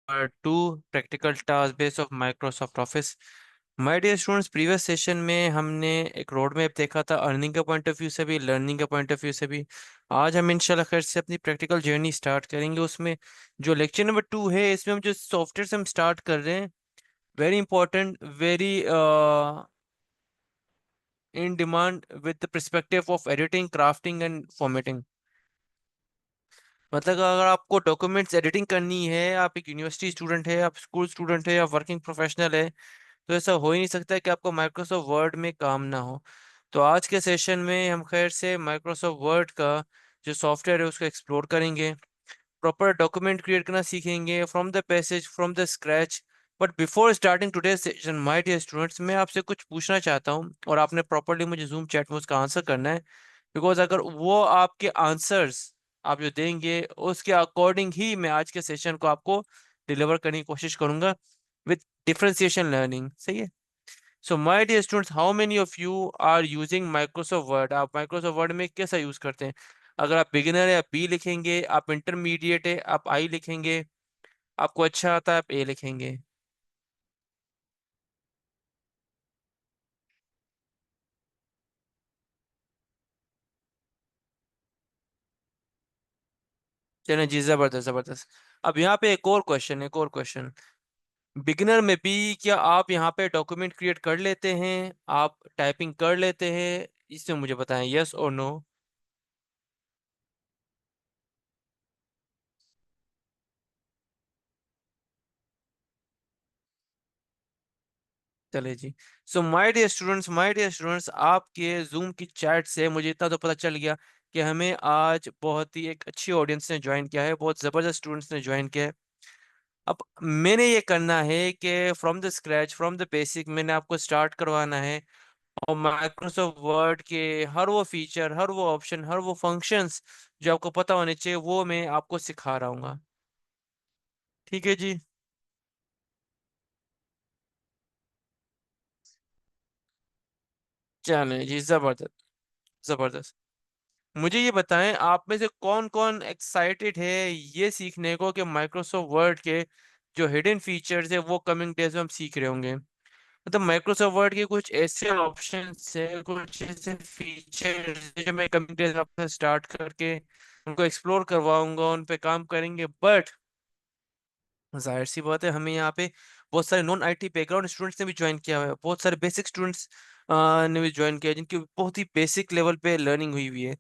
To practical task base of Microsoft Office. My dear students, previous session में हमने एक road map देखा था, अर्निंग के पॉइंट ऑफ व्यू से भी, लर्निंग के पॉइंट ऑफ व्यू से भी। आज हम इंशाल्लाह खैर से अपनी प्रैक्टिकल जर्नी स्टार्ट करेंगे। उसमें जो लेक्चर नंबर 2 है, इसमें हम जो सॉफ्टवेयर से हम स्टार्ट कर रहे हैं, very important, very in demand with the perspective of editing, crafting and formatting. मतलब अगर आपको डॉक्यूमेंट्स एडिटिंग करनी है, आप एक यूनिवर्सिटी स्टूडेंट है, आप स्कूल स्टूडेंट है, या वर्किंग प्रोफेशनल है, तो ऐसा हो ही नहीं सकता कि आपको माइक्रोसॉफ्ट वर्ड में काम ना हो। तो आज के सेशन में हम खैर से माइक्रोसॉफ्ट वर्ड का जो सॉफ्टवेयर है उसको एक्सप्लोर करेंगे, प्रॉपर डॉक्यूमेंट क्रिएट करना सीखेंगे from the passage, from the scratch. But before starting today session my dear students, मैं आपसे कुछ पूछना चाहता हूँ और आपने प्रॉपरली मुझे जूम चैट में उसका आंसर करना है। बिकॉज अगर वो आपके आंसर्स आप जो देंगे उसके अकॉर्डिंग ही मैं आज के सेशन को आपको डिलीवर करने की कोशिश करूंगा विद डिफरेंशिएशन लर्निंग। सही है? So my dear students, how many of you are using Microsoft Word? आप माइक्रोसॉफ्ट वर्ड में कैसा यूज करते हैं? अगर आप बिगिनर है आप बी लिखेंगे, आप इंटरमीडिएट है आप आई लिखेंगे, आपको अच्छा आता है आप ए लिखेंगे। चलिए जी, जबरदस्त जबरदस्त। अब यहाँ पे एक और क्वेश्चन, एक और क्वेश्चन। बिगिनर में भी क्या आप यहाँ पे डॉक्यूमेंट क्रिएट कर लेते हैं, आप टाइपिंग कर लेते हैं? इसमें मुझे बताएं, यस और नो। चलिए जी। So my dear students, my dear students, आपके जूम की चैट से मुझे इतना तो पता चल गया कि हमें आज बहुत ही एक अच्छी ऑडियंस ने ज्वाइन किया है, बहुत ज़बरदस्त स्टूडेंट्स ने ज्वाइन किया है। अब मैंने ये करना है कि from the scratch, from the basic मैंने आपको स्टार्ट करवाना है, और माइक्रोसॉफ्ट वर्ड के हर वो फीचर, हर वो ऑप्शन, हर वो फंक्शंस जो आपको पता होने चाहिए वो मैं आपको सिखा रहा हूँ। ठीक है जी। चलें जी, जबरदस्त जबरदस्त। मुझे ये बताएं, आप में से कौन कौन एक्साइटेड है ये सीखने को कि माइक्रोसॉफ्ट वर्ड के जो हिडन फीचर्स है वो कमिंग डेज में हम सीख रहे होंगे। मतलब माइक्रोसॉफ्ट वर्ड के कुछ ऐसे ऑप्शंस है, कुछ ऐसे फीचर्स जो मैं कमिंग डेज में आपसे स्टार्ट करके उनको एक्सप्लोर करवाऊंगा, उन पे काम करेंगे। बट जाहिर सी बात है, हमें यहाँ पे बहुत सारे नॉन आईटी बैकग्राउंड स्टूडेंट्स ने भी ज्वाइन किया हुआ है, बहुत सारे बेसिक स्टूडेंट्स ने भी ज्वाइन किया है, जिनकी बहुत ही बेसिक लेवल पे लर्निंग हुई हुई है।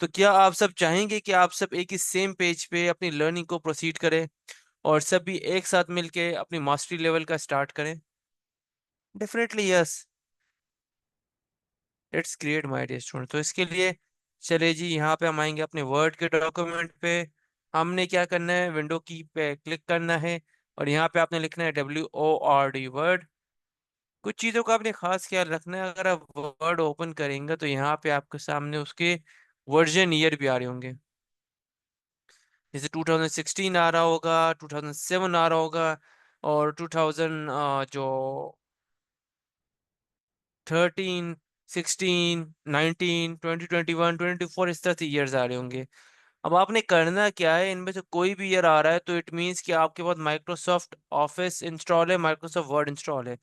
तो क्या आप सब चाहेंगे कि आप सब एक ही सेम पेज पे अपनी लर्निंग को प्रोसीड करें और सब भी एक साथ मिलके अपनी मास्टरी लेवल का स्टार्ट करें? Definitely yes. Let's create my dear student. तो इसके लिए चले जी, यहाँ पे हम आएंगे अपने वर्ड के डॉक्यूमेंट पे। हमने क्या करना है, विंडो की पे क्लिक करना है और यहाँ पे आपने लिखना है WORD वर्ड। कुछ चीज़ों का आपने खास ख्याल रखना है, अगर आप वर्ड ओपन करेंगे तो यहाँ पे आपके सामने उसके वर्जन ईयर भी आ रहे होंगे। जैसे 2016 आ रहा होगा, 2007 आ रहा होगा, और 2000 जो 13, 16, 19, 2021, 2024, इस तरह से ईयर्स आ रहे होंगे। अब आपने करना क्या है, इनमें से कोई भी ईयर आ रहा है तो इट मीन्स कि आपके पास माइक्रोसॉफ्ट ऑफिस इंस्टॉल है, माइक्रोसॉफ्ट वर्ड इंस्टॉल है।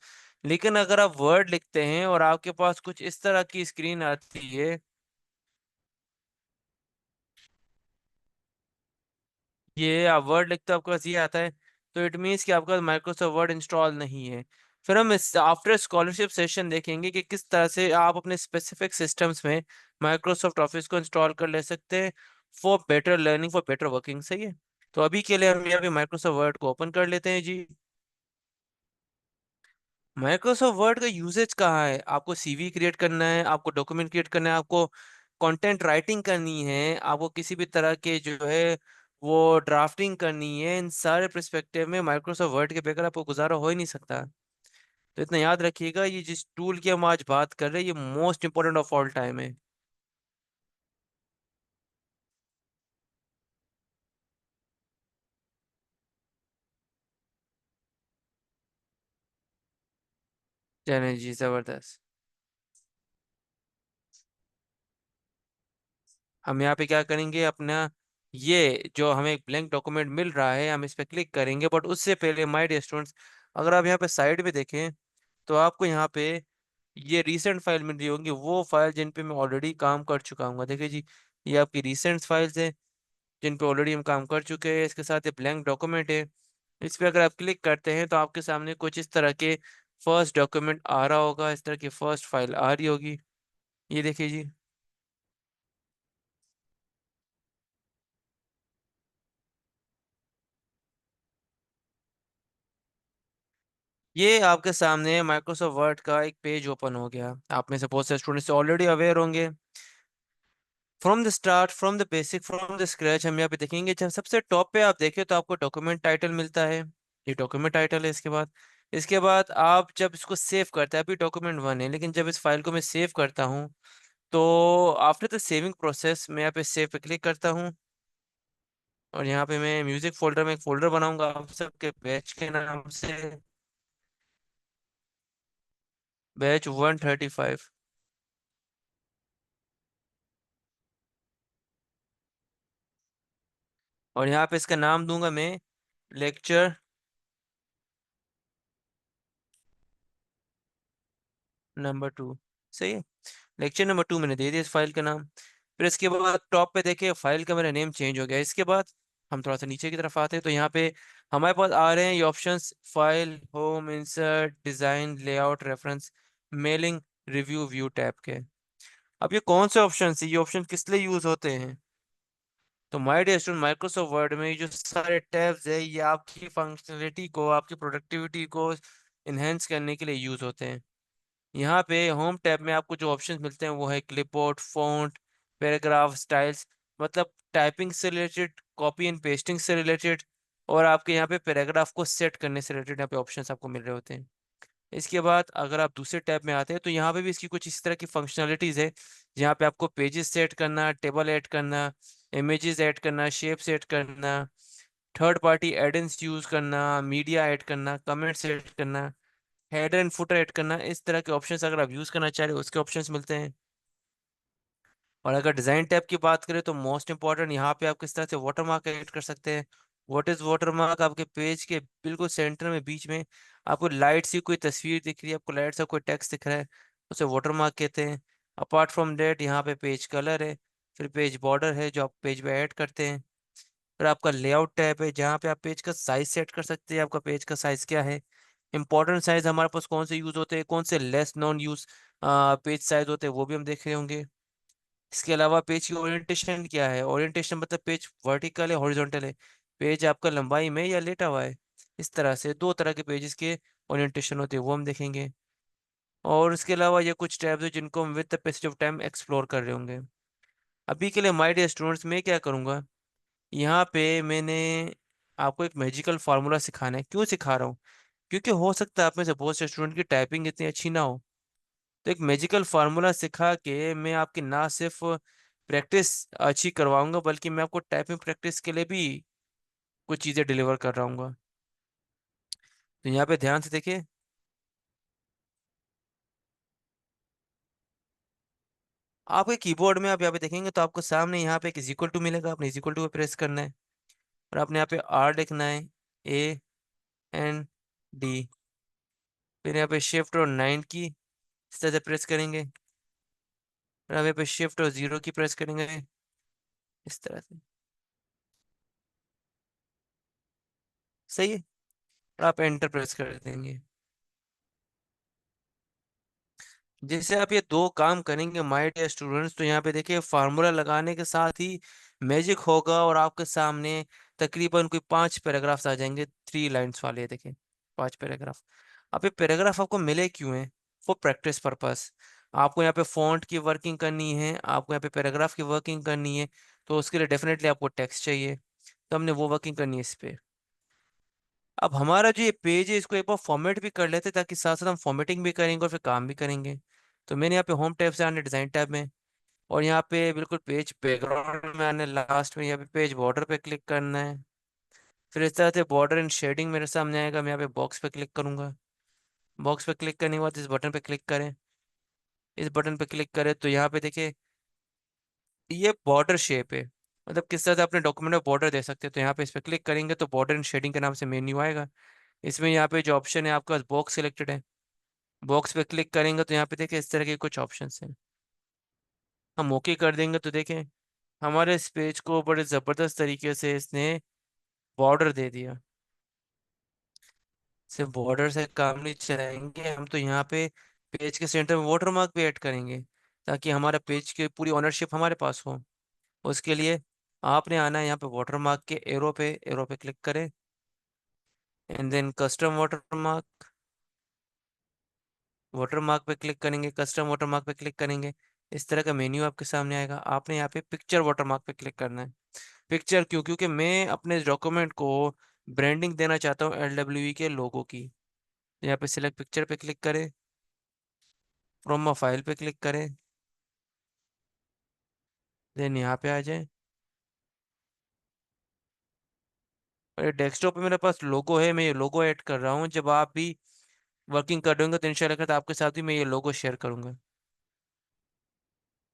लेकिन अगर आप वर्ड लिखते हैं और आपके पास कुछ इस तरह की स्क्रीन आती है, ये आप वर्ड लिखते हो आपके पास ये आता है, तो इट मीन्स कि आपके पास माइक्रोसॉफ्ट वर्ड इंस्टॉल नहीं है। फिर हम इस आफ्टर स्कॉलरशिप सेशन देखेंगे कि किस तरह से आप अपने स्पेसिफिक सिस्टम्स में माइक्रोसॉफ्ट ऑफिस को इंस्टॉल कर ले सकते हैं for better learning, for better working. सही है? तो अभी के लिए हम यहाँ पे माइक्रोसॉफ्ट वर्ड को ओपन कर लेते हैं जी। माइक्रोसॉफ्ट वर्ड का यूजेज कहाँ है? आपको सीवी क्रिएट करना है, आपको डॉक्यूमेंट क्रिएट करना है, आपको कंटेंट राइटिंग करनी है, आपको किसी भी तरह के जो है वो ड्राफ्टिंग करनी है। इन सारे पर्सपेक्टिव में माइक्रोसॉफ्ट वर्ड के बगैर आपको गुजारा हो ही नहीं सकता। तो इतना याद रखिएगा, ये जिस टूल की हम आज बात कर रहे हैं ये most important of all time है। चलें जी, जबरदस्त। हम यहाँ पे क्या करेंगे, अपना ये जो हमें एक ब्लैंक डॉक्यूमेंट मिल रहा है, हम इस पे क्लिक करेंगे, बट उससे पहले माय डियर स्टूडेंट्स, अगर आप यहाँ पे साइड में देखें तो आपको यहाँ पे ये रीसेंट फाइल मिल रही होंगी, वो फाइल जिन पे मैं ऑलरेडी काम कर चुका हूँ। देखिए जी, ये आपकी रीसेंट फाइल्स है जिन पे ऑलरेडी हम काम कर चुके हैं। इसके साथ ये ब्लैंक डॉक्यूमेंट है, इस पे अगर आप क्लिक करते हैं तो आपके सामने कुछ इस तरह के फर्स्ट डॉक्यूमेंट आ रहा होगा, इस तरह की फर्स्ट फाइल आ रही होगी। ये देखिए जी, ये आपके सामने माइक्रोसॉफ्ट वर्ड का एक पेज ओपन हो गया। आप में से बहुत से स्टूडेंट्स ऑलरेडी अवेयर होंगे। From the start, from the basic, from the scratch हम यहाँ पे देखेंगे। जब सबसे टॉप पे आप देखें तो आपको डॉक्यूमेंट टाइटल मिलता है, ये डॉक्यूमेंट टाइटल है। इसके बाद आप जब इसको सेव करते हैं, अभी डॉक्यूमेंट वन है लेकिन जब इस फाइल को मैं सेव करता हूँ तो आफ्टर द सेविंग प्रोसेस मैं यहाँ पे सेव पे क्लिक करता हूँ। और यहाँ पे मैं म्यूजिक फोल्डर में एक फोल्डर बनाऊंगा आप सबके बैच के नाम से, बैच 135। और यहाँ पे इसका नाम दूंगा मैं लेक्चर नंबर 2। सही है, लेक्चर नंबर 2 मैंने दे दिया इस फाइल का नाम। फिर इसके बाद टॉप पे देखिए फाइल का मेरा नेम चेंज हो गया। इसके बाद हम थोड़ा सा नीचे की तरफ आते हैं तो यहाँ पे हमारे पास आ रहे हैं ये options: file, home, insert, design, layout, reference, mailing, review, view tab के। अब ये कौन से ऑप्शन है, ये ऑप्शन किस लिए यूज होते हैं? तो my dear student, Microsoft Word में ये जो सारे टैब्स है ये आपकी फंक्शनलिटी को, आपकी प्रोडक्टिविटी को इनहेंस करने के लिए यूज होते हैं। यहाँ पे होम टैब में आपको जो ऑप्शंस मिलते हैं वो है क्लिपबोर्ड, फॉन्ट, पैराग्राफ स्टाइल्स, मतलब टाइपिंग से रिलेटेड, कॉपी एंड पेस्टिंग से रिलेटेड, और आपके यहाँ पे पैराग्राफ को सेट करने से रिलेटेड यहाँ पे ऑप्शंस आपको मिल रहे होते हैं। इसके बाद अगर आप दूसरे टैब में आते हैं तो यहाँ पे भी इसकी कुछ इस तरह की फंक्शनलिटीज है, जहाँ पे आपको पेजेस सेट करना, टेबल ऐड करना, इमेजेस ऐड करना, शेप्स ऐड करना, थर्ड पार्टी एडेंस यूज करना, मीडिया ऐड करना, कमेंट्स ऐड करना, हेडर एंड फुटर ऐड करना, इस तरह के ऑप्शंस अगर आप यूज करना चाह रहे हो उसके ऑप्शंस मिलते हैं। और अगर डिजाइन टैब की बात करें तो मोस्ट इंपॉर्टेंट, यहाँ पे आप किस तरह से वाटरमार्क ऐड कर सकते हैं। What is watermark? आपके पेज के बिल्कुल सेंटर में बीच में आपको लाइट सी कोई तस्वीर दिख रही है, आपको लाइट सा कोई टेक्स्ट दिख रहा है, उसे वाटरमार्क कहते हैं। अपार्ट फ्रॉम डेट यहाँ पे पेज कलर है, फिर पेज बॉर्डर है जो आप पेज पे ऐड करते हैं। फिर आपका लेआउट टैब है जहाँ पे आप पेज का साइज सेट कर सकते हैं, आपका पेज का साइज क्या है। इंपॉर्टेंट साइज हमारे पास कौन से यूज होते हैं, कौन से less non use page size होते हैं, वो भी हम देख रहे होंगे। इसके अलावा पेज की ओरिएंटेशन क्या है, ओरिएंटेशन मतलब पेज वर्टिकल है, हॉरिजॉन्टल है, पेज आपका लंबाई में या लेटा हुआ है। इस तरह से दो तरह के पेजेस के ओरिएंटेशन होते हैं वो हम देखेंगे। और इसके अलावा ये कुछ टैब्स हैं जिनको हम with the passage of time explore कर रहे होंगे। अभी के लिए माय डियर स्टूडेंट्स मैं क्या करूंगा, यहाँ पे मैंने आपको एक मैजिकल फार्मूला सिखाना है। क्यों सिखा रहा हूँ? क्योंकि हो सकता है आप में से बहुत से स्टूडेंट की टाइपिंग इतनी अच्छी ना हो, तो एक मैजिकल फार्मूला सिखा के मैं आपकी ना सिर्फ प्रैक्टिस अच्छी करवाऊंगा बल्कि मैं आपको टाइपिंग प्रैक्टिस के लिए भी कुछ चीज़ें डिलीवर कर रहा हूँ। तो यहाँ पे ध्यान से देखिए, आपके कीबोर्ड में आप यहाँ पे देखेंगे तो आपको सामने यहाँ पे एक इज इक्वल टू मिलेगा, आपने इज इक्वल टू पे प्रेस करना है और आपने यहाँ पे आर लिखना है, AND। फिर यहाँ पे शिफ्ट और 9 की इस तरह से प्रेस करेंगे, और आप यहाँ पे शिफ्ट और 0 की प्रेस करेंगे इस तरह से। सही है, और आप एंटर प्रेस कर देंगे। जैसे आप ये दो काम करेंगे माय डियर स्टूडेंट्स, तो यहाँ पे देखिए फार्मूला लगाने के साथ ही मैजिक होगा और आपके सामने तकरीबन कोई 5 पैराग्राफ्स आ जाएंगे, 3 लाइन्स वाले। देखिए 5 पैराग्राफ। अब ये पैराग्राफ आपको मिले क्यों हैं? For practice purpose. आपको यहाँ पे फॉन्ट की वर्किंग करनी है, आपको यहाँ पे पैराग्राफ की वर्किंग करनी है, तो उसके लिए डेफिनेटली आपको टेक्स्ट चाहिए, तो हमने वो वर्किंग करनी है इस पे। अब हमारा जो ये पेज है इसको एक बार फॉर्मेट भी कर लेते हैं, ताकि साथ साथ हम फॉर्मेटिंग भी करेंगे और फिर काम भी करेंगे। तो मैंने यहाँ पे होम टैब से आने, डिजाइन टैब में, और यहाँ पे बिल्कुल पेज बैकग्राउंड में आने, लास्ट में यहाँ पे पेज बॉर्डर पे क्लिक करना है। फिर इस तरह से बॉर्डर एंड शेडिंग मेरे सामने आएगा, मैं यहाँ पे बॉक्स पे क्लिक करूंगा। बॉक्स पे क्लिक करने के बाद इस बटन पे क्लिक करें। इस बटन पे क्लिक करें तो यहाँ पे देखिए ये बॉर्डर शेप है। मतलब किस तरह से अपने डॉक्यूमेंट में बॉर्डर दे सकते हैं। तो यहाँ पे इस पर क्लिक करेंगे तो बॉर्डर एंड शेडिंग के नाम से मेन्यू आएगा। इसमें यहाँ पे जो ऑप्शन है आपका बॉक्स सिलेक्टेड है। बॉक्स पे क्लिक करेंगे तो यहाँ पे देखिए इस तरह के कुछ ऑप्शन हैं। हम ओके कर देंगे तो देखें हमारे इस पेज को बड़े ज़बरदस्त तरीके से इसने बॉर्डर दे दिया। सिर्फ बॉर्डर से काम नहीं चलाएंगे हम, तो यहाँ पे पेज के सेंटर में वाटर मार्क भी ऐड करेंगे ताकि हमारा पेज की पूरी ऑनरशिप हमारे पास हो। उसके लिए आपने आना है यहाँ पे वाटर मार्क के एरो पे क्लिक करें। And then custom watermark पे क्लिक करेंगे, कस्टम वाटर मार्क पे क्लिक करेंगे। इस तरह का मेन्यू आपके सामने आएगा। आपने यहाँ पे पिक्चर वाटर मार्क पे क्लिक करना है। पिक्चर क्यों? क्योंकि मैं अपने डॉक्यूमेंट को ब्रांडिंग देना चाहता हूँ LWE के लोगो की। यहाँ पे सिलेक्ट पिक्चर पे क्लिक करें, फ्रॉम अ फाइल पे क्लिक करें, देन यहाँ पे आ जाए। और डेस्कटॉप पे मेरे पास लोगो है, मैं ये लोगो ऐड कर रहा हूँ। जब आप भी वर्किंग कर रहे होंगे तो इंशाल्लाह आपके साथ भी मैं ये लोगो शेयर करूंगा।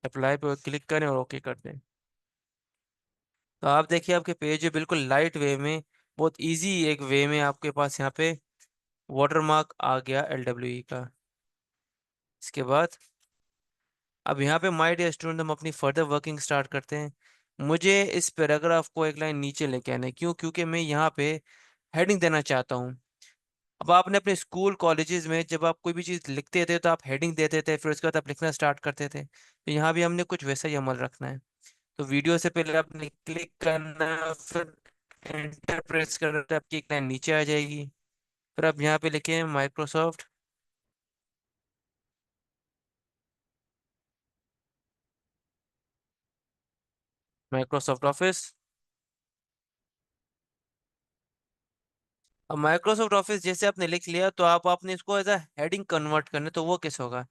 अप्लाई पे क्लिक करें और ओके कर दें। तो आप देखिए आपके पेज है बिल्कुल लाइट वे में, बहुत इजी एक वे में आपके पास यहाँ पे वाटरमार्क आ गया LWE का। इसके बाद अब यहाँ पे माय डियर स्टूडेंट हम अपनी फर्दर वर्किंग स्टार्ट करते हैं। मुझे इस पैराग्राफ को एक लाइन नीचे लेके आना है। क्यों? क्योंकि मैं यहाँ पे हेडिंग देना चाहता हूँ। अब आपने अपने स्कूल कॉलेजेस में जब आप कोई भी चीज़ लिखते थे तो आप हेडिंग देते थे, फिर उसके बाद आप लिखना स्टार्ट करते थे। तो यहाँ भी हमने कुछ वैसा ही अमल रखना है। तो वीडियो से पहले आपने क्लिक करना है, फिर एंटर प्रेस करना है, आपकी एक लाइन नीचे आ जाएगी। फिर आप यहाँ पे लिखें माइक्रोसॉफ्ट ऑफिस। अब माइक्रोसॉफ्ट ऑफिस जैसे आपने लिख लिया तो आप आपने इसको एज अ हेडिंग कन्वर्ट करना है। तो वो कैसे होगा?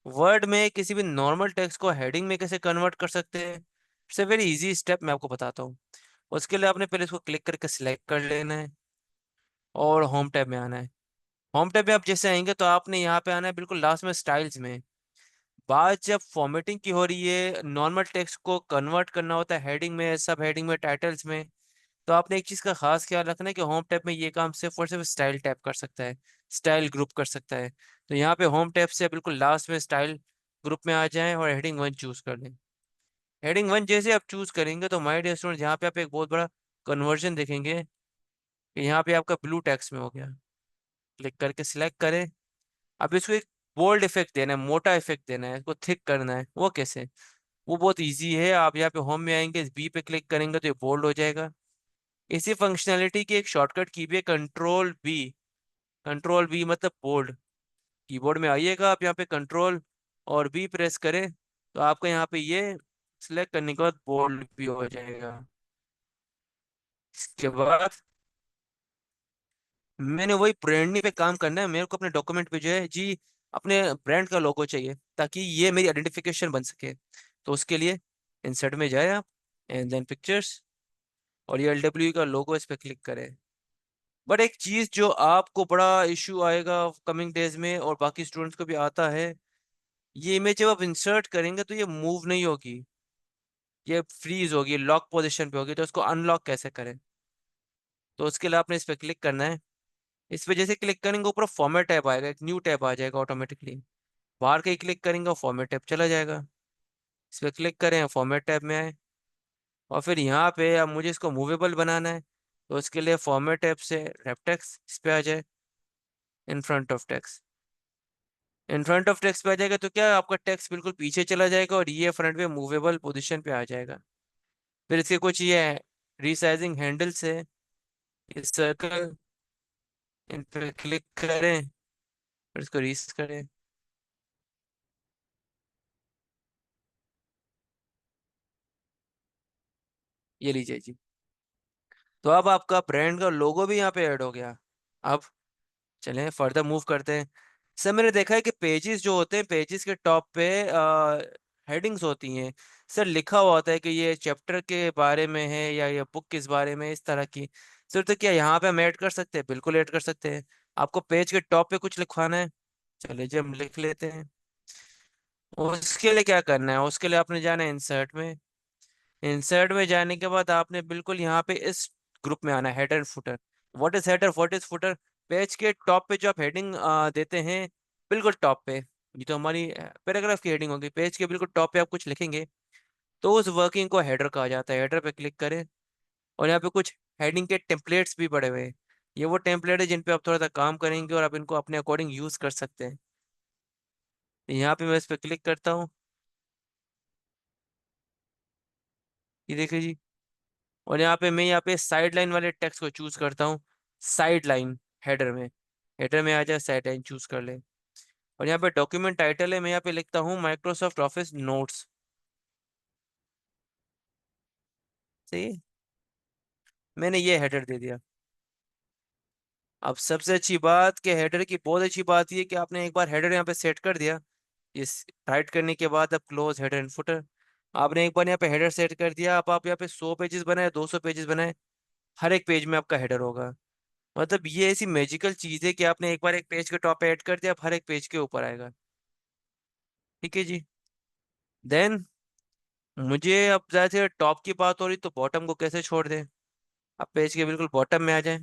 वर्ड में किसी भी नॉर्मल टेक्स्ट को हेडिंग में कैसे कन्वर्ट कर सकते हैं? It's a very easy step, मैं आपको बताता हूँ। उसके लिए आपने पहले इसको क्लिक करके सिलेक्ट कर लेना है और होम टैब में आना है। होम टैब में आप जैसे आएंगे तो आपने यहाँ पे आना है बिल्कुल लास्ट में स्टाइल्स में। बात जब फॉर्मेटिंग की हो रही है, नॉर्मल टेक्स्ट को कन्वर्ट करना होता है हेडिंग में, सब हेडिंग में, टाइटल्स में, तो आपने एक चीज का खास ख्याल रखना है कि होम टैब में ये काम सिर्फ और सिर्फ स्टाइल टैब कर सकता है, स्टाइल ग्रुप कर सकता है। तो यहाँ पे होम टैब से बिल्कुल लास्ट में स्टाइल ग्रुप में आ जाएं और हेडिंग 1 चूज कर लें। हेडिंग 1 जैसे आप चूज करेंगे तो माय डियर स्टूडेंट यहाँ पे आप एक बहुत बड़ा कन्वर्जन देखेंगे कि यहाँ पे आपका ब्लू टेक्स्ट में हो गया। क्लिक करके सिलेक्ट करें। अब इसको एक बोल्ड इफेक्ट देना है, मोटा इफेक्ट देना है, इसको थिक करना है। वो कैसे? वो बहुत इजी है। आप यहाँ पे होम में आएंगे, इस बी पे क्लिक करेंगे तो ये बोल्ड हो जाएगा। इसी फंक्शनैलिटी की एक शॉर्टकट की भी है, कंट्रोल B। कंट्रोल बी मतलब बोल्ड। कीबोर्ड में आइएगा आप, यहाँ पे कंट्रोल और बी प्रेस करें तो आपका यहाँ पे ये सिलेक्ट करने के बाद बोल्ड भी हो जाएगा। इसके बाद मैंने वही ब्रांडिंग पे काम करना है। मेरे को अपने डॉक्यूमेंट पे जो है जी अपने ब्रांड का लोगो चाहिए ताकि ये मेरी आइडेंटिफिकेशन बन सके। तो उसके लिए इंसर्ट में जाए आप, एंड देन पिक्चर्स, और ये LWE का लोगो इस पे क्लिक करें। बट एक चीज जो आपको बड़ा इशू आएगा कमिंग डेज में और बाकी स्टूडेंट्स को भी आता है, ये इमेज जब आप इंसर्ट करेंगे तो ये मूव नहीं होगी, ये फ्रीज होगी, लॉक पोजीशन पे होगी। तो इसको अनलॉक कैसे करें? तो उसके लिए आपने इस पे क्लिक करना है। इस पे जैसे क्लिक करेंगे ऊपर फॉर्मेट टैब आएगा, एक न्यू टैब आ जाएगा ऑटोमेटिकली। बाहर के क्लिक करेंगे और फॉर्मेट टैब चला जाएगा। इस पे क्लिक करें, फॉर्मेट टैब में आए, और फिर यहाँ पे अब मुझे इसको मूवेबल बनाना है। तो उसके लिए फॉर्मेट टैब से रेपटेक्स इस पे आ जाए, in front of text. In front of text पे आ जाएगा तो क्या आपका टेक्स्ट बिल्कुल पीछे चला जाएगा और ये फ्रंट पे मूवेबल पोजीशन पे आ जाएगा। फिर इसके कुछ ये रीसाइजिंग हैंडल्स है, इस सर्कल, इन पे क्लिक करें, फिर इसको रीस करें। ये लीजिए जी। तो अब आपका ब्रांड का लोगो भी यहाँ पे ऐड हो गया। अब चलें फर्दर मूव करते हैं। सर मैंने देखा है कि पेजेस जो होते हैं, पेजेस के टॉप पे हेडिंग्स होती हैं। सर लिखा हुआ होता है कि ये चैप्टर के बारे में है या ये बुक किस बारे में है, इस तरह की। सर तो क्या यहाँ पे हम ऐड कर सकते हैं? बिल्कुल ऐड कर सकते हैं। आपको पेज के टॉप पे कुछ लिखवाना है, चलिए जी हम लिख लेते हैं। उसके लिए क्या करना है? उसके लिए आपने जाना है इंसर्ट में, इंसर्ट में जाने के बाद आपने बिल्कुल यहाँ पे इस ग्रुप में आना है, header and footer. What is header, what is footer? Page के टॉप पे जो आप हेडिंग देते हैं, बिल्कुल टॉप पे, ये तो हमारी पैराग्राफ की हेडिंग होगी, पेज के बिल्कुल टॉप पे आप कुछ लिखेंगे, तो उस वर्किंग को हेडर कहा जाता है। हेडर पे क्लिक करें, और यहाँ पे कुछ हेडिंग के टेम्पलेट्स भी पड़े हुए हैं। ये वो टेम्पलेट है जिन पे आप थोड़ा सा काम करेंगे और आप इनको अपने अकॉर्डिंग यूज कर सकते हैं। यहाँ पे मैं इस पे क्लिक करता हूँ, ये देखिए जी। और यहाँ पे साइड लाइन वाले टेक्स्ट को चूज करता हूँ, साइड लाइन। हेडर में, हेडर में आ जाए, साइड लाइन चूज कर ले। और यहाँ पे डॉक्यूमेंट टाइटल है, मैं यहाँ पे लिखता हूँ माइक्रोसॉफ्ट ऑफिस नोट्स। सही है? मैंने ये हेडर दे दिया। अब सबसे अच्छी बात कि हेडर की बहुत अच्छी बात ये कि आपने एक बार हेडर यहाँ पे सेट कर दिया, इस राइट करने के बाद अब क्लोज हेडर एंड फुटर। आपने एक बार यहाँ पे हेडर सेट कर दिया, अब आप यहाँ पे 100 पेजेस बनाए, 200 पेजेस बनाए, हर एक पेज में आपका हेडर होगा। मतलब ये ऐसी मैजिकल चीज है कि आपने एक बार एक पेज के टॉप पे ऐड कर दिया, अब हर एक पेज के ऊपर आएगा। ठीक है जी। देन मुझे अब जैसे टॉप की बात हो रही, तो बॉटम को कैसे छोड़ दें? अब पेज के बिल्कुल बॉटम में आ जाए,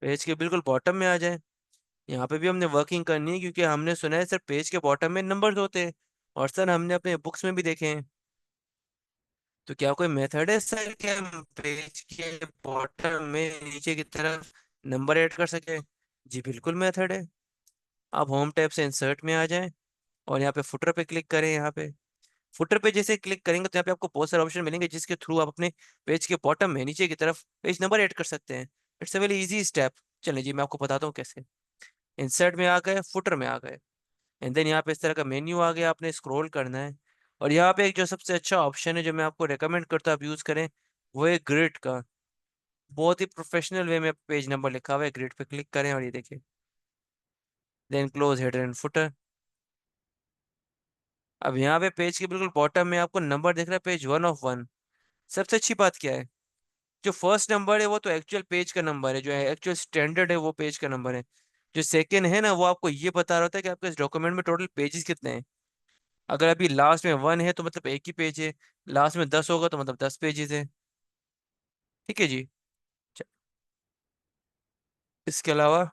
पेज के बिल्कुल बॉटम में आ जाए। यहाँ पे भी हमने वर्किंग करनी है, क्योंकि हमने सुना है सर पेज के बॉटम में नंबर्स होते हैं, और सर हमने अपने बुक्स में भी देखे हैं। तो क्या कोई मेथड है सर कि हम पेज के बॉटम में नीचे की तरफ नंबर ऐड कर सके? जी बिल्कुल मेथड है। आप होम टैब से इंसर्ट में आ जाएं, और यहाँ पे फुटर पे क्लिक करें। यहाँ पे फुटर पे जैसे क्लिक करेंगे तो यहाँ पे आपको बहुत सारे ऑप्शन मिलेंगे, जिसके थ्रू आप अपने पेज के बॉटम में नीचे की तरफ पेज नंबर ऐड कर सकते हैं। It's a very easy step. चलिए जी, मैं आपको बताता हूँ कैसे। इंसर्ट में आ गए, फुटर में आ गए, एंड देन यहाँ पे इस तरह का मेन्यू आ गया, आपने स्क्रॉल करना है। और यहाँ पे एक जो सबसे अच्छा ऑप्शन है, जो मैं आपको रेकमेंड करता हूँ आप यूज करें, वो है ग्रिड का। बहुत ही प्रोफेशनल वे में पेज नंबर लिखा हुआ है, ग्रिड पे क्लिक करें और ये देखिए, then close header and footer. अब यहाँ पे पेज के बिल्कुल बॉटम में आपको नंबर दिख रहा है, पेज 1 of 1। सबसे अच्छी बात क्या है, जो फर्स्ट नंबर है वो तो एक्चुअल पेज का नंबर है, जो है एक्चुअल स्टैंडर्ड है वो पेज का नंबर है। जो सेकंड है ना, वो आपको ये बता रहा होता है कि आपके इस डॉक्यूमेंट में टोटल पेजेस कितने हैं। अगर अभी लास्ट में 1 है तो मतलब एक ही पेज है, लास्ट में 10 होगा तो मतलब 10 पेजेस है। ठीक है जी। च- इसके अलावा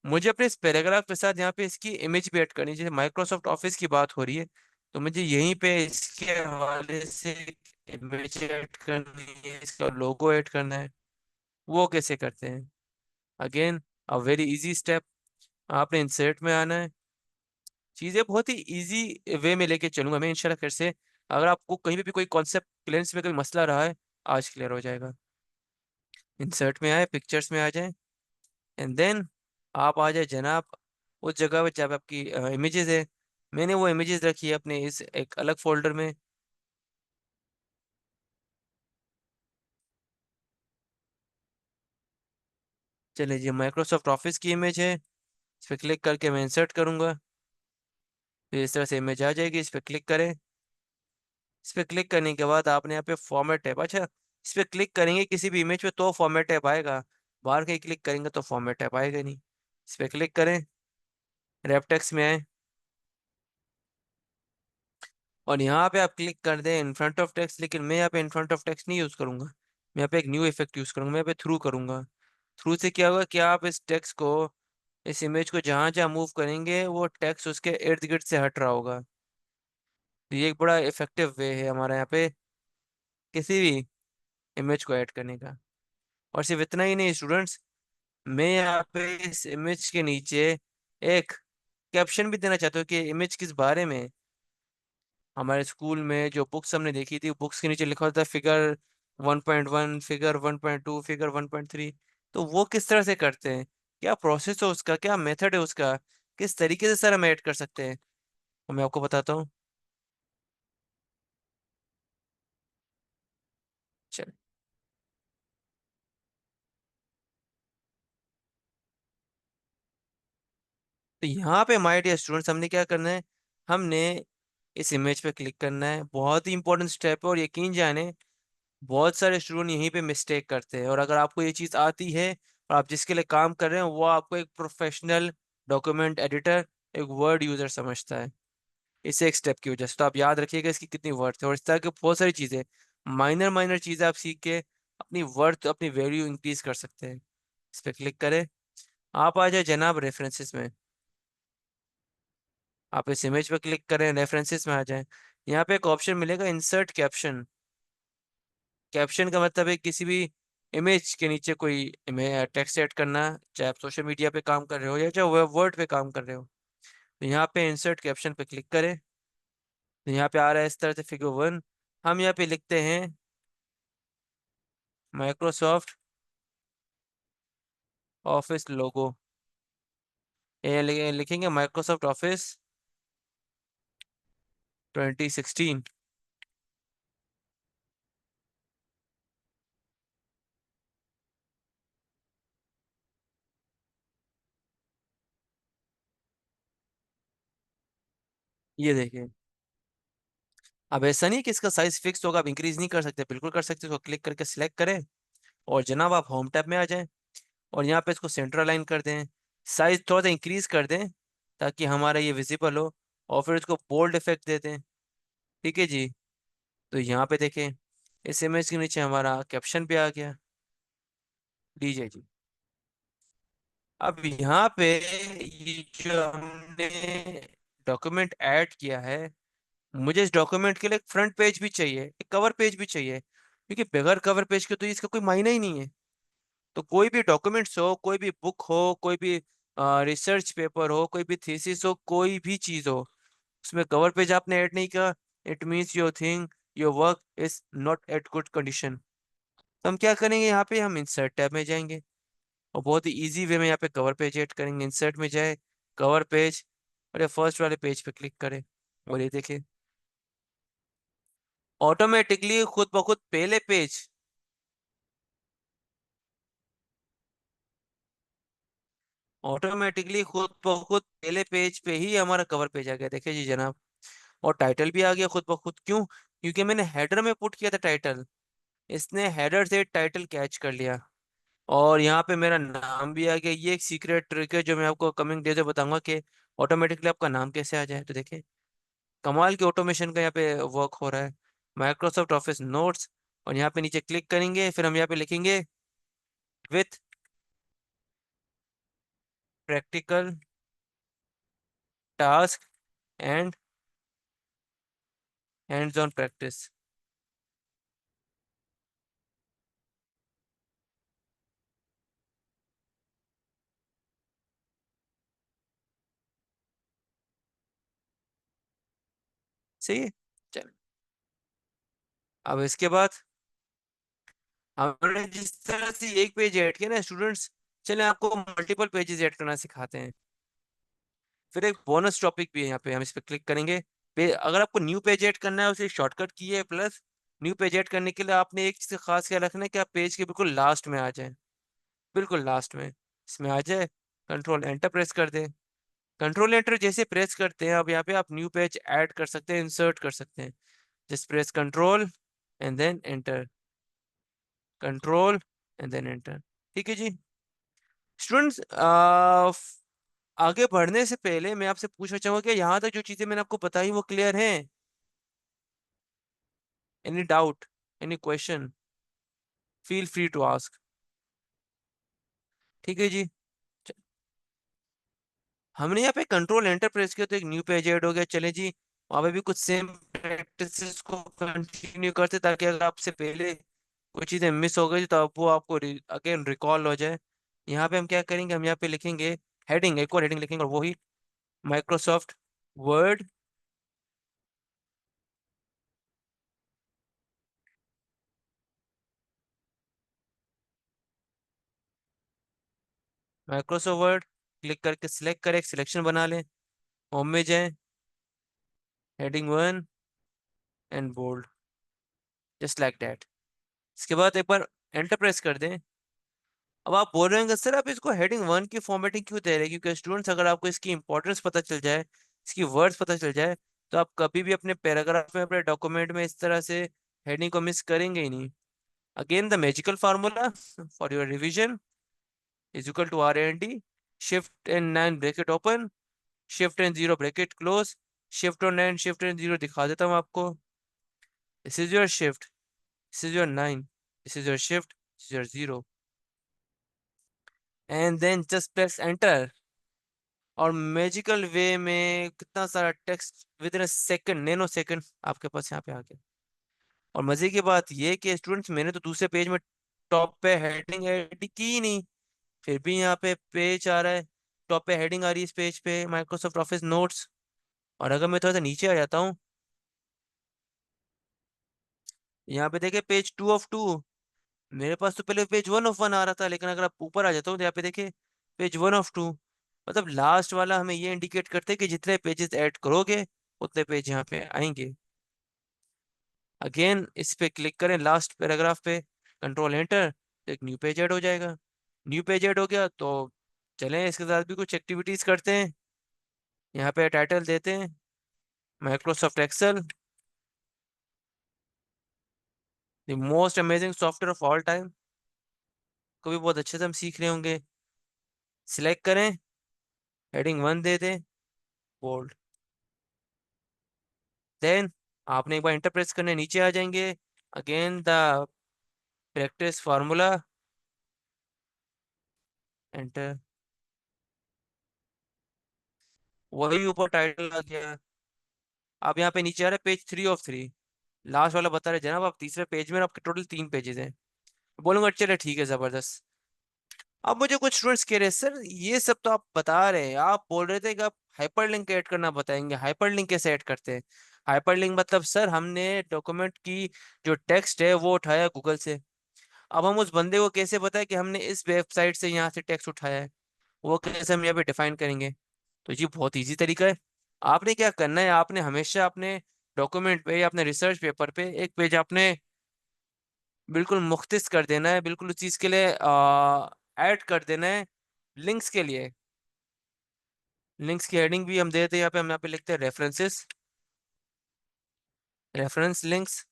मुझे अपने इस पैराग्राफ के साथ यहाँ पे इसकी इमेज भी ऐड करनी है। जैसे माइक्रोसॉफ्ट ऑफिस की बात हो रही है, तो मुझे यहीं पे इसके हवाले से इमेज ऐड करनी है, इसका लोगो ऐड करना है। वो कैसे करते हैं? Again a very easy step. आपने इंसर्ट में आना है, चीजें बहुत ही इजी वे में लेके चलूंगा मैं इंशाल्लाह। फिर से अगर आपको कहीं पे भी कोई कॉन्सेप्ट क्लियरेंस में कोई मसला रहा है, आज क्लियर हो जाएगा। इंसर्ट में आए, पिक्चर्स में आ जाए, एंड देन आप आ जाए जनाब उस जगह पे जहाँ पे आपकी इमेजेस है। मैंने वो इमेजेस रखी है अपने इस एक अलग फोल्डर में। चलिए जी, माइक्रोसॉफ्ट ऑफिस की इमेज है, इस पर क्लिक करके मैं इंसर्ट करूंगा, फिर इस तरह से इमेज आ जाएगी। इस पर क्लिक करें, इस पर क्लिक करने के बाद आपने यहाँ पे फॉर्मेट टैब, अच्छा, इस पर क्लिक करेंगे किसी भी इमेज पे तो फॉर्मेट टैब आएगा, बाहर कहीं क्लिक करेंगे तो फॉर्मेट टैब आएगा नहीं। इस पर क्लिक करें, रेप टेक्स्ट में आए, और यहाँ पे आप क्लिक कर दें इन फ्रंट ऑफ टेक्स्ट। लेकिन मैं यहाँ पे इन फ्रंट ऑफ टेक्स्ट नहीं यूज करूंगा, मैं यहाँ पे एक न्यू इफेक्ट यूज करूंगा। मैं यहाँ पे थ्रू करूंगा। थ्रू से क्या होगा कि आप इस टेक्स्ट को, इस इमेज को जहां जहां मूव करेंगे वो टेक्स्ट उसके इर्द गिर्द से हट रहा होगा। तो ये एक बड़ा इफेक्टिव वे है हमारा यहाँ पे किसी भी इमेज को ऐड करने का। और सिर्फ इतना ही नहीं स्टूडेंट्स, मैं यहाँ पे इस इमेज के नीचे एक कैप्शन भी देना चाहता हूँ कि इमेज किस बारे में है। हमारे स्कूल में जो बुक्स हमने देखी थी, बुक्स के नीचे लिखा होता है फिगर 1.1, फिगर 1.2, फिगर 1.3। तो वो किस तरह से करते हैं, क्या प्रोसेस है उसका, क्या मेथड है उसका, किस तरीके से सर हम ऐड कर सकते हैं, वो मैं आपको बताता हूँ। चल, तो यहाँ पे माय डियर स्टूडेंट्स हमने क्या करना है, हमने इस इमेज पे क्लिक करना है। बहुत ही इंपॉर्टेंट स्टेप है, और यकीन जाने बहुत सारे स्टूडेंट यहीं पे मिस्टेक करते हैं। और अगर आपको ये चीज़ आती है और आप जिसके लिए काम कर रहे हैं वो आपको एक प्रोफेशनल डॉक्यूमेंट एडिटर एक वर्ड यूजर समझता है। इसे एक स्टेप की वजह से तो आप याद रखिएगा इसकी कितनी वर्थ है, और इस तरह की बहुत सारी चीजें, माइनर माइनर चीजें आप सीख के अपनी वर्थ, अपनी वैल्यू इंक्रीज कर सकते हैं। इस पे क्लिक करें। आप आ जाए जनाब रेफरेंसेस में। आप इस इमेज पे क्लिक करें, रेफरेंसेस में आ जाएं। यहाँ पे एक ऑप्शन मिलेगा इंसर्ट कैप्शन। कैप्शन का मतलब है किसी भी इमेज के नीचे कोई टेक्स्ट ऐड करना, चाहे आप सोशल मीडिया पे काम कर रहे हो या चाहे वर्ड पे काम कर रहे हो। तो यहाँ पे इंसर्ट कैप्शन पे क्लिक करें। तो यहाँ पे आ रहा है इस तरह से फिगर 1। हम यहाँ पे लिखते हैं माइक्रोसॉफ्ट ऑफिस लोगो। ये लिखेंगे माइक्रोसॉफ्ट ऑफिस 2016। ये देखिए। अब ऐसा नहीं कि इसका साइज फिक्स होगा, आप इंक्रीज नहीं कर सकते, बिल्कुल कर सकते हैं। इसको क्लिक करके सिलेक्ट करें और जनाब आप होम टैब में आ जाएं, और यहाँ पे इसको सेंटर अलाइन कर दें। साइज थोड़ा सा इंक्रीज कर दें ताकि हमारा ये विजिबल हो, और फिर इसको बोल्ड इफेक्ट दे दें। ठीक है जी। तो यहाँ पे देखें, इस इमेज के नीचे हमारा कैप्शन भी आ गया। लीजिए जी। अब यहाँ पे ये जो हमने डॉक्यूमेंट ऐड किया है, मुझे इस डॉक्यूमेंट के लिए एक फ्रंट पेज भी चाहिए, एक कवर पेज भी चाहिए, क्योंकि बगैर कवर पेज के तो इसका कोई मायना ही नहीं है। तो कोई भी डॉक्यूमेंट्स हो, कोई भी बुक हो, कोई भी रिसर्च पेपर हो, कोई भी थीसिस हो, कोई भी चीज हो, उसमें कवर पेज आपने ऐड नहीं किया, it means your thing, your work is not at good condition. तो हम क्या करेंगे, यहाँ पे हम इंसर्ट टैब में जाएंगे, और बहुत ही इजी वे में यहाँ पे कवर पेज ऐड करेंगे। इंसर्ट में जाए, कवर पेज, और ये फर्स्ट वाले पेज पे क्लिक करें, और ये देखिए ऑटोमेटिकली खुद ब खुद पहले पेज, ऑटोमेटिकली खुद ब खुद पहले पेज पे ही हमारा कवर पेज आ गया। देखिए जी जनाब। और टाइटल भी आ गया खुद ब खुद। क्यों? क्योंकि मैंने हेडर में पुट किया था टाइटल, इसने हेडर से टाइटल कैच कर लिया। और यहाँ पे मेरा नाम भी आ गया। ये एक सीक्रेट ट्रिक है जो मैं आपको कमिंग डेज में बताऊंगा कि ऑटोमेटिकली आपका नाम कैसे आ जाए। तो देखिए कमाल के ऑटोमेशन का यहाँ पे वर्क हो रहा है। माइक्रोसॉफ्ट ऑफिस नोट्स, और यहाँ पे नीचे क्लिक करेंगे, फिर हम यहाँ पे लिखेंगे with practical task and hands on practice. सही है। चल, अब इसके बाद हमने जिस तरह से एक पेज ऐड किया ना स्टूडेंट्स, चले आपको मल्टीपल पेजेस ऐड करना सिखाते हैं। फिर एक बोनस टॉपिक भी है यहाँ पे, हम इस पे क्लिक करेंगे। अगर आपको न्यू पेज ऐड करना है, उसे शॉर्टकट की है प्लस। न्यू पेज ऐड करने के लिए आपने एक चीज खास ख्याल रखना है कि आप पेज के बिल्कुल लास्ट में आ जाए, बिल्कुल लास्ट में इसमें आ जाए। कंट्रोल एंटर प्रेस कर दे। कंट्रोल एंटर जैसे प्रेस करते हैं, अब यहाँ पे आप न्यू पेज ऐड कर सकते हैं, इंसर्ट कर सकते हैं। Just press control and then enter, control and then enter. ठीक है जी। स्टूडेंट्स, आगे बढ़ने से पहले मैं आपसे पूछना चाहूंगा कि यहाँ तक जो चीजें मैंने आपको बताई वो क्लियर हैं? Any doubt, any question, feel free to ask. ठीक है जी। च- हमने यहाँ पे कंट्रोल एंटर प्रेस किया तो एक न्यू पेज ऐड हो गया। चले जी, वहां पे भी कुछ सेम प्रैक्टिसेस को कंटिन्यू करते, ताकि अगर आपसे पहले कुछ चीजें मिस हो गई तो अब वो आपको अगेन रिकॉल हो जाए। यहाँ पे हम क्या करेंगे, हम यहाँ पे लिखेंगे हेडिंग, एक और हेडिंग लिखेंगे, और वही Microsoft Word, Microsoft Word. Click करके सिलेक्ट करें, एक सिलेक्शन बना लें, होम में जाएं, heading 1 and bold, just like that. इसके बाद एक बार एंटर प्रेस कर दें। अब आप बोल रहे होंगे सर आप इसको हेडिंग 1 की फॉर्मेटिंग क्यों दे रहे हैं? क्योंकि स्टूडेंट्स, अगर आपको इसकी इंपॉर्टेंस पता चल जाए, इसकी वर्ड्स पता चल जाए, तो आप कभी भी अपने पैराग्राफ में, अपने डॉक्यूमेंट में इस तरह से हेडिंग को मिस करेंगे ही नहीं। Again the magical formula for your revision is equal to R and D। Shift and 9 bracket open, shift and 0 bracket close, shift और 9, शिफ्ट एंड 0 दिखा देता हूँ आपको। This is your shift, this is your 9, this is your shift, this is your 0, and then just press enter. और magical way में कितना सारा text within second, nano second आपके पास यहाँ पे आ गया। और मजे की बात ये कि स्टूडेंट्स, मैंने तो दूसरे पेज में टॉप पे हेडिंग ऐड की ही नहीं, फिर भी यहाँ पे पेज आ रहा है, टॉप पे हेडिंग आ रही है इस पेज पे, माइक्रोसॉफ्ट ऑफिस नोट्स। और अगर मैं थोड़ा सा नीचे आ जाता हूँ, यहाँ पे देखिए पेज 2 ऑफ 2, मेरे पास तो पहले पेज 1 ऑफ 1 आ रहा था, लेकिन अगर आप ऊपर आ जाता हूँ तो यहाँ पे देखिए पेज 1 ऑफ 2। मतलब लास्ट वाला हमें ये इंडिकेट करते हैं कि जितने पेजेस ऐड करोगे उतने पेज यहाँ पे आएंगे। अगेन इस पे क्लिक करें लास्ट पैराग्राफ पे, कंट्रोल एंटर, तो एक न्यू पेज ऐड हो जाएगा। न्यू पेज ऐड हो गया तो चलें इसके साथ भी कुछ एक्टिविटीज करते हैं। यहाँ पे टाइटल देते हैं Microsoft Excel, the most amazing software of all time, को भी बहुत अच्छे से हम सीख रहे होंगे। सिलेक्ट करें, हेडिंग 1 दे दें, बोल्ड। देन आपने एक बार इंटर प्रेस करने नीचे आ जाएंगे, again the practice formula, enter, वही ऊपर टाइटल आ गया। अब यहाँ पे नीचे आ रहा है पेज 3 ऑफ 3, लास्ट वाला बता रहे जनाब आप तीसरे पेज में और आपके टोटल 3 पेजेस हैं। बोलूंगा चले ठीक है, जबरदस्त। अब मुझे कुछ स्टूडेंट्स कह रहे हैं सर ये सब तो आप बता रहे हैं, आप बोल रहे थे कि आप हाइपरलिंक ऐड करना बताएंगे, हाइपरलिंक कैसे ऐड करते हैं? हाइपरलिंक मतलब सर हमने डॉक्यूमेंट की जो टेक्स्ट है वो उठाया गूगल से, अब हम उस बंदे को कैसे बताएं कि हमने इस वेबसाइट से यहाँ से टेक्स्ट उठाया है, वो कैसे हम यहाँ पे डिफाइन करेंगे? तो ये बहुत इजी तरीका है। आपने क्या करना है, आपने हमेशा अपने डॉक्यूमेंट पे या अपने रिसर्च पेपर पे एक पेज आपने बिल्कुल मुख्तिस कर देना है, बिल्कुल उस चीज के लिए ऐड कर देना है लिंक्स के लिए। लिंक्स की हेडिंग भी हम देते हैं यहाँ पे, हम यहाँ पे लिखते हैं रेफरेंसेस, रेफरेंस लिंक्स।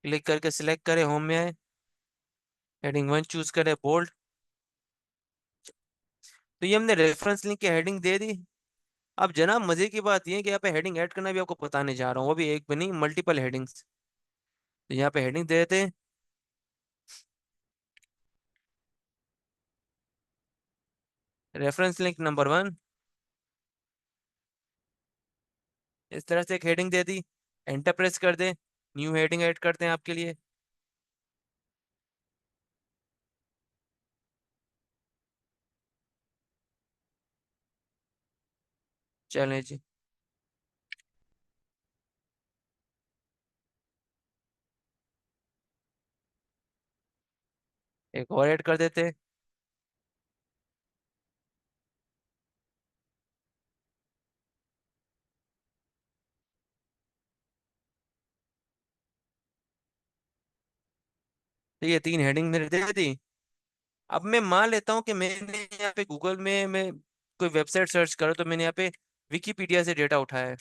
क्लिक करके सिलेक्ट करें, होम में आए, हेडिंग 1 चूज करें, बोल्ड। तो ये हमने रेफरेंस लिंक की हेडिंग दे दी। अब जनाब मजे की बात ये है कि यहाँ पे हेडिंग ऐड करना भी आपको बताने जा रहा हूँ, वो भी एक भी नहीं, मल्टीपल हेडिंग्स। तो यहाँ पे हेडिंग दे देते हैं रेफरेंस लिंक नंबर 1, इस तरह से एक हेडिंग दे दी। एंटर प्रेस कर दें, न्यू हेडिंग ऐड करते हैं आपके लिए। चलें जी, एक और ऐड कर देते हैं। तो ये 3 हेडिंग मैंने दे दी। अब मैं मान लेता हूँ कि मैंने यहाँ पे गूगल में मैं कोई वेबसाइट सर्च करो तो मैंने यहाँ पे विकीपीडिया से डेटा उठाया है,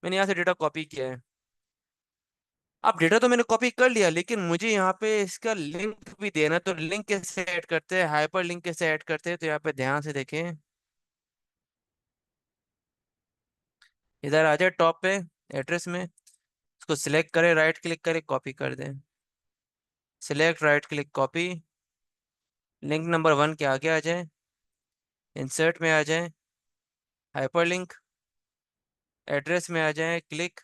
मैंने यहाँ से डेटा कॉपी किया है। अब डेटा तो मैंने कॉपी कर लिया, लेकिन मुझे यहाँ पे इसका लिंक भी देना, तो लिंक कैसे ऐड करते हैं, हाइपर लिंक कैसे ऐड करते हैं? तो यहाँ पे ध्यान से देखें, इधर आ जाए टॉप पे एड्रेस में, इसको सिलेक्ट करें, राइट क्लिक करें, कॉपी कर दें। Select, right click, copy. Link number 1 के आगे आ जाए, इंसर्ट में आ जाए, हाइपर लिंक, एड्रेस में आ जाए, क्लिक,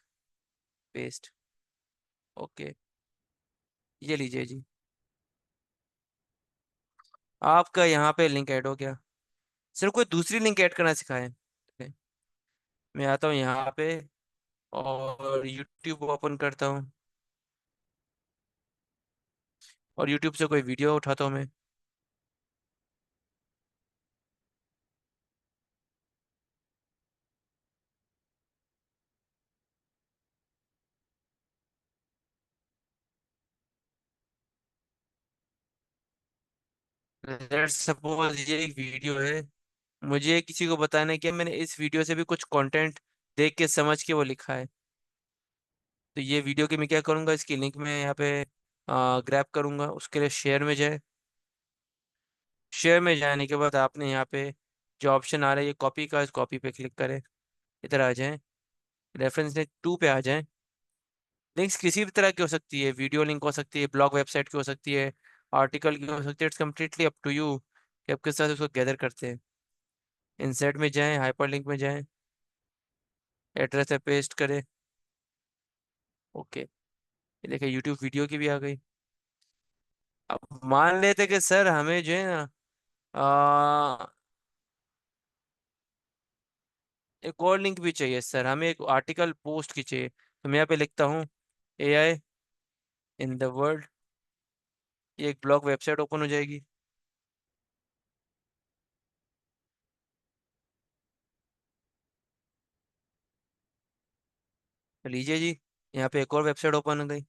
पेस्ट। ओके, ये लीजिए जी, आपका यहाँ पे लिंक ऐड हो गया। सिर्फ कोई दूसरी लिंक ऐड करना सिखाएं। मैं आता हूँ यहाँ पे और यूट्यूब ओपन करता हूँ, और यूट्यूब से कोई वीडियो उठाता हूँ मैं। लेट्स सपोज ये एक वीडियो है, मुझे किसी को बताना है कि मैंने इस वीडियो से भी कुछ कंटेंट देख के समझ के वो लिखा है। तो ये वीडियो की मैं क्या करूंगा, इसकी लिंक मैं यहाँ पे ग्रैब करूंगा। उसके लिए शेयर में जाए। शेयर में जाने के बाद आपने यहाँ पे जो ऑप्शन आ रहा है ये कॉपी का, इस कॉपी पे क्लिक करें। इधर आ जाएं, रेफरेंस लिंक 2 पे आ जाएं। लिंक्स किसी भी तरह की हो सकती है, वीडियो लिंक हो सकती है, ब्लॉग वेबसाइट की हो सकती है, आर्टिकल की हो सकती है। It's completely up to you कि आप किस तरह से उसको गैदर करते हैं। इंसर्ट में जाएं, हाइपर लिंक में जाएं, एड्रेस पे पेस्ट करें। ओके, ये देखिए यूट्यूब वीडियो की भी आ गई। अब मान लेते कि सर हमें जो है ना एक और लिंक भी चाहिए सर, हमें एक आर्टिकल पोस्ट की चाहिए। तो मैं यहाँ पे लिखता हूँ AI इन द वर्ल्ड। ये एक ब्लॉग वेबसाइट ओपन हो जाएगी। तो लीजिए जी, यहाँ पे एक और वेबसाइट ओपन हो गई।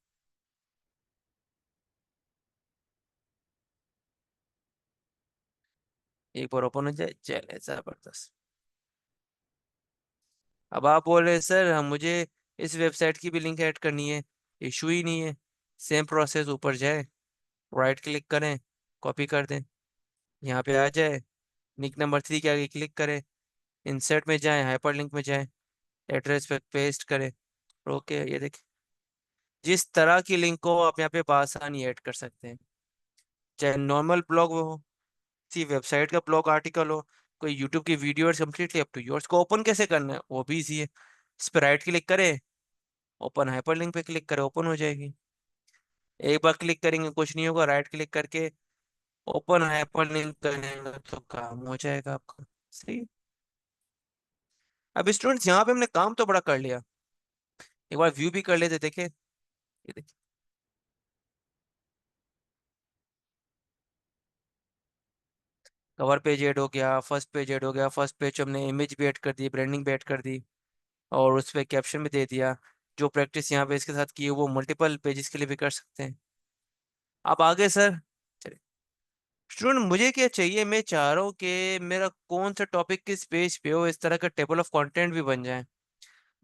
एक बार ओपन हो जाए, चले जबरदस्त। अब आप बोल रहे हैं सर हम मुझे इस वेबसाइट की भी लिंक ऐड करनी है। इशू ही नहीं है। सेम प्रोसेस, ऊपर जाए, राइट क्लिक करें, कॉपी कर दें, यहाँ पे आ जाए, निक नंबर 3 के आगे क्लिक करें, इंसर्ट में जाएं, हाइपर लिंक में जाएं, एड्रेस पे पेस्ट करें। ओके, ये देखिए जिस तरह की लिंक को आप यहाँ पे बआसानी ऐड कर सकते हैं। चाहे नॉर्मल ब्लॉग हो, किसी वेबसाइट का ब्लॉग आर्टिकल हो, कोई यूट्यूब की video, completely up to you. उसको ओपन कैसे करना है वो भी इजी है। इस पर राइट क्लिक करें, ओपन हाइपर लिंक पे क्लिक करें, ओपन हो जाएगी। एक बार क्लिक करेंगे कुछ नहीं होगा, राइट क्लिक करके ओपन हाइपर लिंक करेंगे तो काम हो जाएगा आपका। सही है। अब स्टूडेंट्स यहाँ पे हमने काम तो बड़ा कर लिया, एक बार व्यू भी कर लेते। देखे, ये देखिए, कवर पेज ऐड हो गया, फर्स्ट पेज ऐड हो गया। फर्स्ट पेज हमने इमेज भी ऐड कर दी, ब्रांडिंग भी ऐड कर दी, और उस पर कैप्शन भी दे दिया। जो प्रैक्टिस यहाँ पे इसके साथ की है वो मल्टीपल पेजेस के लिए भी कर सकते हैं। अब आगे सर, चलिए स्टूडेंट मुझे क्या चाहिए, मैं चाह रहा हूँ कि मेरा कौन सा टॉपिक किस पेज पे हो, इस तरह का टेबल ऑफ कंटेंट भी बन जाए।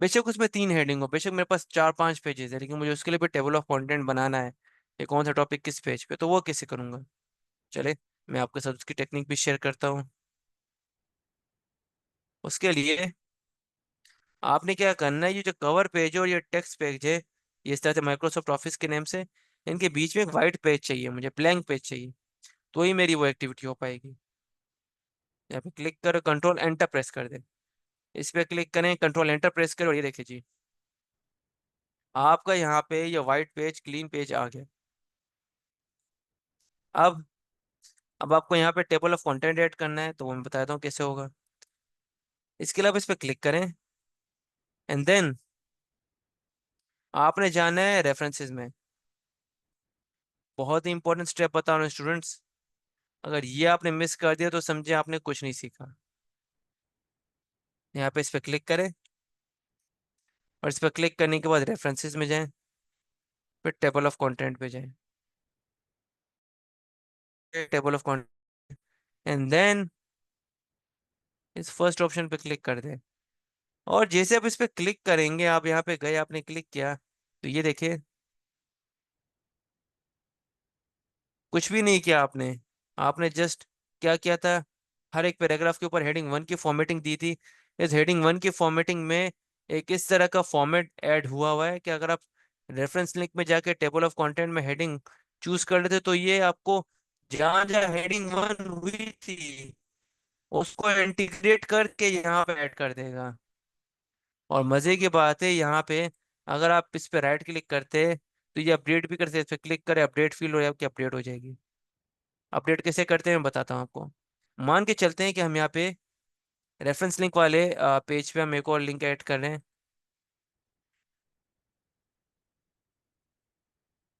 बेशक उसमें 3 हेडिंग हो, बेशक मेरे पास 4-5 पेजेस है, लेकिन मुझे उसके लिए भी टेबल ऑफ कंटेंट बनाना है कि कौन सा टॉपिक किस पेज पे। तो वो कैसे करूंगा, चले मैं आपके साथ उसकी टेक्निक भी शेयर करता हूँ। उसके लिए आपने क्या करना है, ये जो कवर पेज है और ये टेक्स्ट पेज है, ये इस तरह से माइक्रोसॉफ्ट ऑफिस के नेम से, इनके बीच में एक वाइट पेज चाहिए, मुझे ब्लैंक पेज चाहिए। तो ही मेरी वो एक्टिविटी हो पाएगी। यहाँ पे क्लिक करो, कंट्रोल एंटर प्रेस कर दे। इस पे क्लिक करें, कंट्रोल एंटर प्रेस करो, और ये देखिए जी, आपका यहाँ पे ये वाइट पेज, क्लीन पेज आ गया। अब अब आपको यहाँ पे टेबल ऑफ कंटेंट ऐड करना है, तो वो मैं बताता हूँ कैसे होगा। इसके लिए आप इस पे क्लिक करें, एंड देन आपने जाना है रेफरेंसेस में। बहुत ही इंपॉर्टेंट स्टेप बता रहा हूँ स्टूडेंट्स, अगर ये आपने मिस कर दिया तो समझे आपने कुछ नहीं सीखा। यहाँ पे इस पे क्लिक करें, और इस पे क्लिक करने के बाद रेफरेंसेस में जाएं, फिर टेबल ऑफ कंटेंट पे जाएं, table of content, and then इस फर्स्ट ऑप्शन पे क्लिक कर दें। और जैसे आप इस पे क्लिक करेंगे, आप यहाँ पे गए, आपने क्लिक किया, तो ये देखिए कुछ भी नहीं किया आपने। आपने जस्ट क्या किया था, हर एक पैराग्राफ के ऊपर हेडिंग 1 की फॉर्मेटिंग दी थी। इस हेडिंग 1 की फॉर्मेटिंग में एक इस तरह का फॉर्मेट ऐड हुआ है कि अगर आप रेफरेंस लिंक में जाके टेबल ऑफ कंटेंट में हेडिंग चूज कर लेते तो ये आपको जहां जहां हेडिंग 1 हुई थी उसको इंटीग्रेट करके यहाँ पे ऐड कर देगा। और मजे की बात है यहाँ पे, अगर आप इस पे राइट क्लिक करते तो ये अपडेट भी करते, इस पे क्लिक करें, अपडेट फील हो जाए, आपकी अपडेट हो जाएगी। अपडेट कैसे करते हैं मैं बताता हूँ आपको। मान के चलते हैं कि हम यहाँ पे रेफरेंस लिंक वाले पेज पे हम एक और लिंक ऐड कर रहे हैं,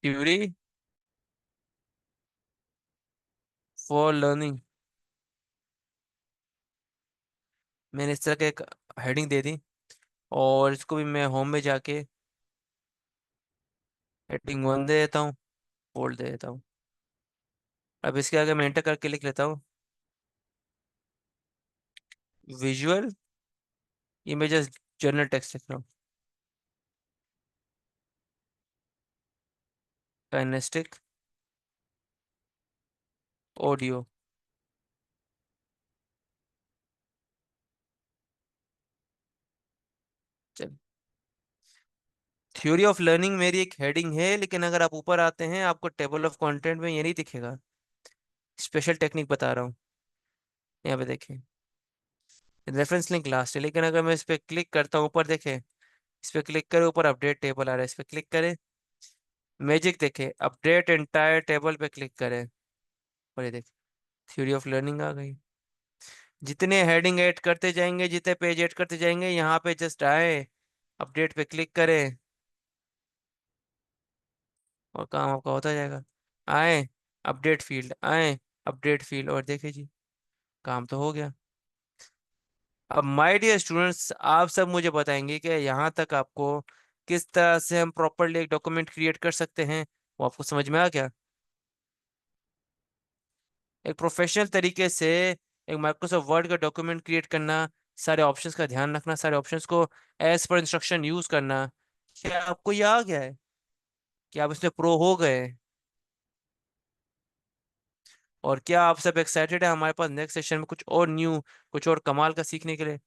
थ्योरी फॉर लर्निंग। मैंने इस तरह का एक हेडिंग दे दी, और इसको भी मैं होम में जाके हेडिंग 1 दे देता हूँ, बोल्ड दे देता हूँ। अब इसके आगे मैं एंटर करके लिख लेता हूँ, विजुअल इमेजेस जर्नल टेक्स्ट लिख रहा हूँ। Kinaesthetic, audio. चल, थ्योरी ऑफ लर्निंग मेरी एक हेडिंग है, लेकिन अगर आप ऊपर आते हैं आपको टेबल ऑफ कंटेंट में ये नहीं दिखेगा। स्पेशल टेक्निक बता रहा हूँ। यहाँ पे देखें, रेफरेंस लिंक लास्ट है, लेकिन अगर मैं इस पे क्लिक करता हूँ ऊपर देखें, इस पे क्लिक करें ऊपर अपडेट टेबल आ रहा है, इस पे क्लिक करें, मैजिक देखें, अपडेट एंटायर टेबल पे क्लिक करें, और ये देखें थ्योरी ऑफ लर्निंग आ गई। जितने हेडिंग ऐड करते जाएंगे, जितने पेज ऐड करते जाएंगे, यहाँ पे जस्ट आए, अपडेट पे क्लिक करें, और काम आपका होता जाएगा। आए, अपडेट फील्ड, आए, अपडेट फील्ड, और देखिए जी, काम तो हो गया। अब माय डियर स्टूडेंट्स, आप सब मुझे बताएंगे कि यहाँ तक आपको किस तरह से हम प्रॉपरली एक डॉक्यूमेंट क्रिएट कर सकते हैं, वो आपको समझ में आ गया? एक प्रोफेशनल तरीके से एक माइक्रोसॉफ्ट वर्ड का डॉक्यूमेंट क्रिएट करना, सारे ऑप्शंस का ध्यान रखना, सारे ऑप्शंस को एज पर इंस्ट्रक्शन यूज करना, क्या आपको ये आ गया है? क्या आप इसमें प्रो हो गए? और क्या आप सब एक्साइटेड है हमारे पास नेक्स्ट सेशन में कुछ और न्यू, कुछ और कमाल का सीखने के लिए?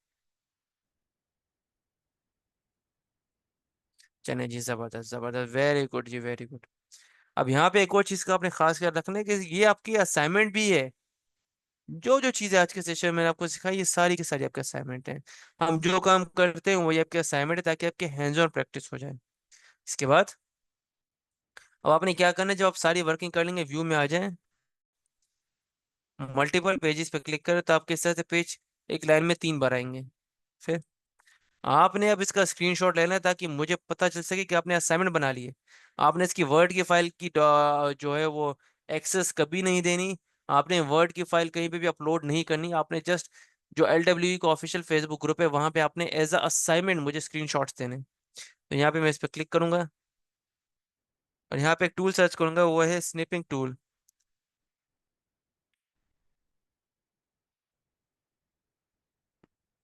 चलिए जी, जबरदस्त जबरदस्त, वेरी गुड जी, वेरी गुड। अब यहाँ पे एक और चीज का आपने खास ख्याल रखना है कि ये आपकी असाइनमेंट भी है। जो जो चीजें आज के सेशन में मैंने आपको सिखाई, ये सारी की सारी आपके असाइनमेंट है। हम जो काम करते हैं वही आपके असाइनमेंट है, ताकि आपके हैंड्स ऑन प्रैक्टिस हो जाए। इसके बाद अब आपने क्या करना है, जब आप सारी वर्किंग कर लेंगे, व्यू में आ जाए, मल्टीपल पेजेस पे क्लिक करें, तो आपके इस तरह से पेज एक लाइन में 3 बार आएंगे। फिर आपने अब इसका स्क्रीनशॉट लेना है, ताकि मुझे पता चल सके कि आपने असाइनमेंट बना ली है। आपने इसकी वर्ड की फाइल की जो है वो एक्सेस कभी नहीं देनी। आपने वर्ड की फाइल कहीं पे भी अपलोड नहीं करनी। आपने जस्ट जो LWE का ऑफिशियल फेसबुक ग्रुप है, वहां पे आपने एज अ असाइनमेंट मुझे स्क्रीनशॉट्स देने। तो यहाँ पे मैं इस पर क्लिक करूंगा, और यहाँ पे एक टूल सर्च करूंगा, वो है स्निपिंग टूल।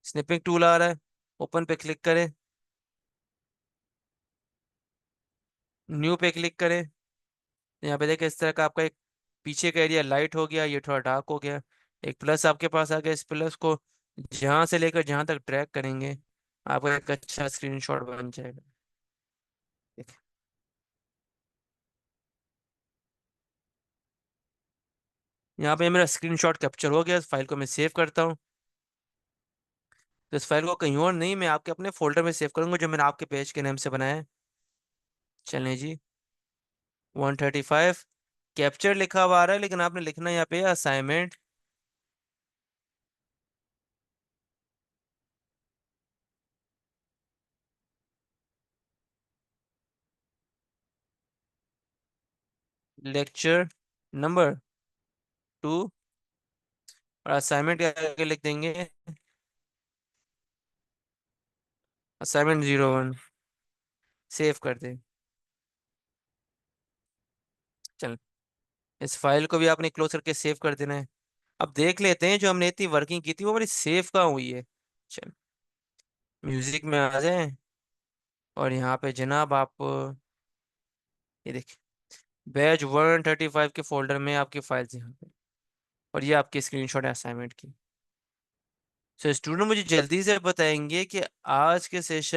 स्निपिंग टूल आ रहा है, ओपन पे क्लिक करें, न्यू पे क्लिक करें। यहाँ पे देखिए, इस तरह का आपका एक पीछे का एरिया लाइट हो गया, ये थोड़ा डार्क हो गया। एक प्लस आपके पास आ गया, इस प्लस को जहां से लेकर जहां तक ड्रैग करेंगे, आपका एक अच्छा स्क्रीनशॉट बन जाएगा। देखिए, यहाँ पे मेरा स्क्रीनशॉट कैप्चर हो गया, इस फाइल को मैं सेव करता हूँ। तो इस फाइल को कहीं और नहीं, मैं आपके अपने फोल्डर में सेव करूंगा, जो मैंने आपके पेज के नाम से बनाया है। चलें जी, 135 कैप्चर लिखा हुआ आ रहा है, लेकिन आपने लिखना है यहाँ पे असाइनमेंट। लेक्चर नंबर 2, और असाइनमेंट के आगे लिख देंगे असाइनमेंट 01। सेव कर दें। चल, इस फाइल को भी आपने क्लोज करके सेव कर देना है। अब देख लेते हैं जो हमने इतनी वर्किंग की थी वो हमारी सेव कहाँ हुई है। चल, म्यूजिक में आ जाए, और यहाँ पे जनाब आप ये देखिए, बैच 135 के फोल्डर में आपकी फाइल्स यहाँ पे, और ये आपकी स्क्रीनशॉट है असाइनमेंट की। सो स्टूडेंट मुझे जल्दी से बताएंगे कि आज के सेशन